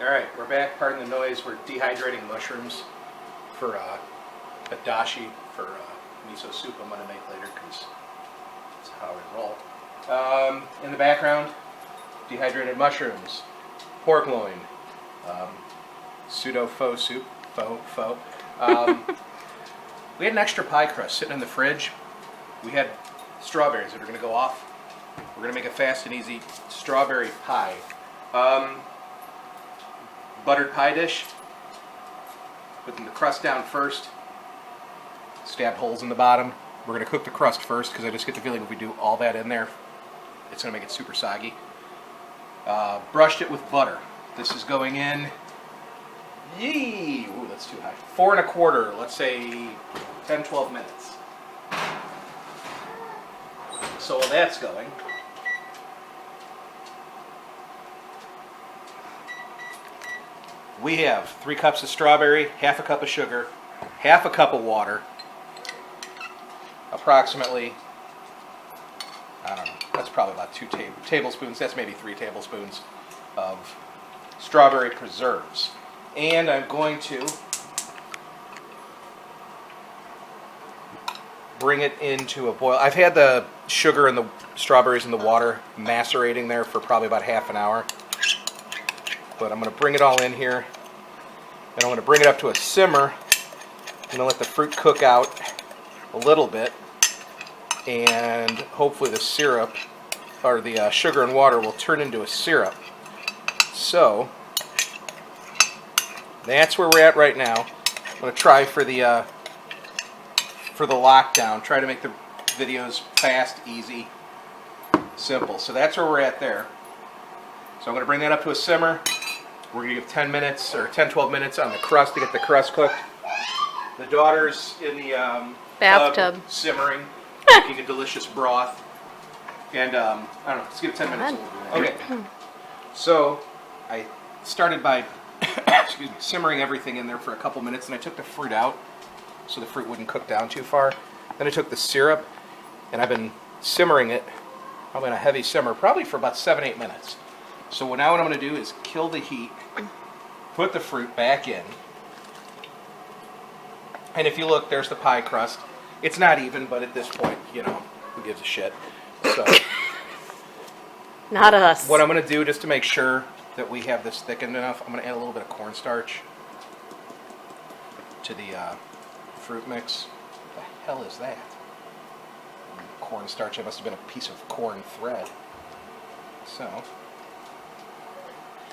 Alright, we're back. Pardon the noise. We're dehydrating mushrooms for a dashi for miso soup I'm going to make later because that's how we roll. In the background, dehydrated mushrooms, pork loin, pseudo faux soup, faux. We had an extra pie crust sitting in the fridge. We had strawberries that are going to go off. We're going to make a fast and easy strawberry pie. Buttered pie dish. Putting the crust down first. Stabbed holes in the bottom. We're going to cook the crust first because I just get the feeling if we do all that in there, it's going to make it super soggy. Brushed it with butter. This is going in, ooh, that's too high. 4 1/4, let's say 10, 12 minutes. So while that's going, we have 3 cups of strawberry, half a cup of sugar, half a cup of water, approximately, I don't know, that's probably about 2 tablespoons, that's maybe 3 tablespoons of strawberry preserves. And I'm going to bring it into a boil. I've had the sugar and the strawberries and the water macerating there for probably about half an hour. But I'm going to bring it all in here, and I'm going to bring it up to a simmer. I'm going to let the fruit cook out a little bit, and hopefully the syrup, or the sugar and water, will turn into a syrup. So that's where we're at right now. I'm going to try for the lockdown. Try to make the videos fast, easy, simple. So that's where we're at there. So I'm going to bring that up to a simmer. We're going to give 10 minutes or 10, 12 minutes on the crust to get the crust cooked. The daughter's in the bathtub simmering, making a delicious broth. And I don't know, let's give it 10 minutes. Okay. So I started by excuse me, simmering everything in there for a couple minutes, and I took the fruit out so the fruit wouldn't cook down too far. Then I took the syrup, and I've been simmering it, probably in a heavy simmer, probably for about 7, 8 minutes. So now what I'm going to do is kill the heat, put the fruit back in, and if you look, there's the pie crust. It's not even, but at this point, you know, who gives a shit? So Not us. what I'm going to do, just to make sure that we have this thickened enough, I'm going to add a little bit of cornstarch to the fruit mix. What the hell is that? Cornstarch. It must have been a piece of corn thread. So,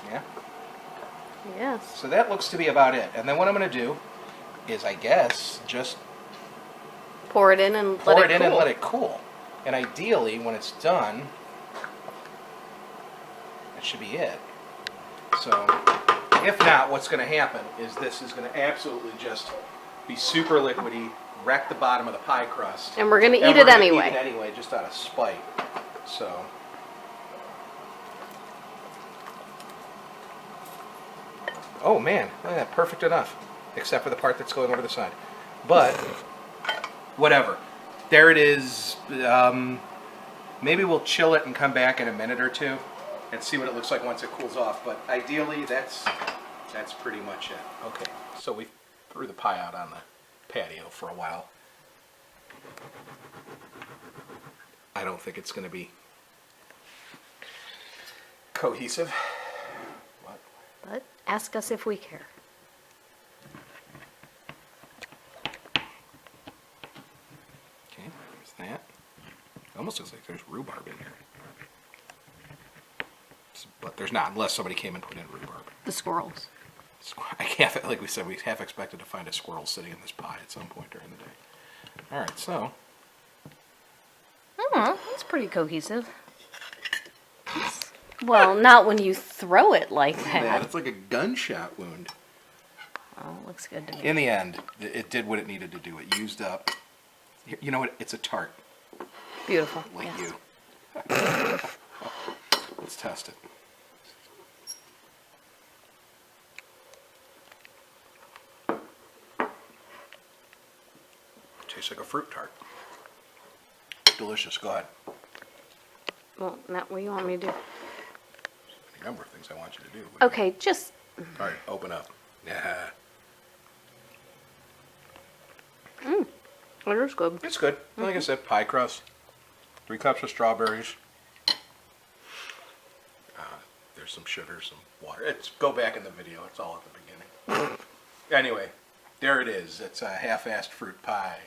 yeah. Yes. So that looks to be about it. And then what I'm going to do is, I guess, just Pour it in and pour let it it in cool. and let it cool. And ideally, when it's done, that should be it. So, if not, what's going to happen is this is going to absolutely just be super liquidy, wreck the bottom of the pie crust. And we're going to And eat we're it gonna anyway. Eat it anyway, just out of spite. So, oh man, look at that, perfect enough, except for the part that's going over the side. But whatever, there it is. Maybe we'll chill it and come back in a minute or two and see what it looks like once it cools off. But ideally, that's pretty much it. Okay, so we threw the pie out on the patio for a while. I don't think it's going to be cohesive. What? But ask us if we care. Okay, there's that. It almost looks like there's rhubarb in here. But there's not, unless somebody came and put in rhubarb. The squirrels. I can't, like we said, we half expected to find a squirrel sitting in this pie at some point during the day. All right, so. Oh, that's pretty cohesive. Well, not when you throw it like Yeah, that. it's like a gunshot wound. Oh, looks good to me. In the end, it did what it needed to do. It used up. You know what? It's a tart. Beautiful. Like Yes. you. Let's test it. Tastes like a fruit tart. Delicious. Go ahead. Well, Matt, what do you want me to do? A number of things I want you to do. Okay, just All right, open up. Yeah. That is good. It's good. Like I said, pie crust. 3 cups of strawberries. There's some sugar, some water. Go back in the video. It's all at the beginning. Anyway, there it is. It's a half-assed fruit pie.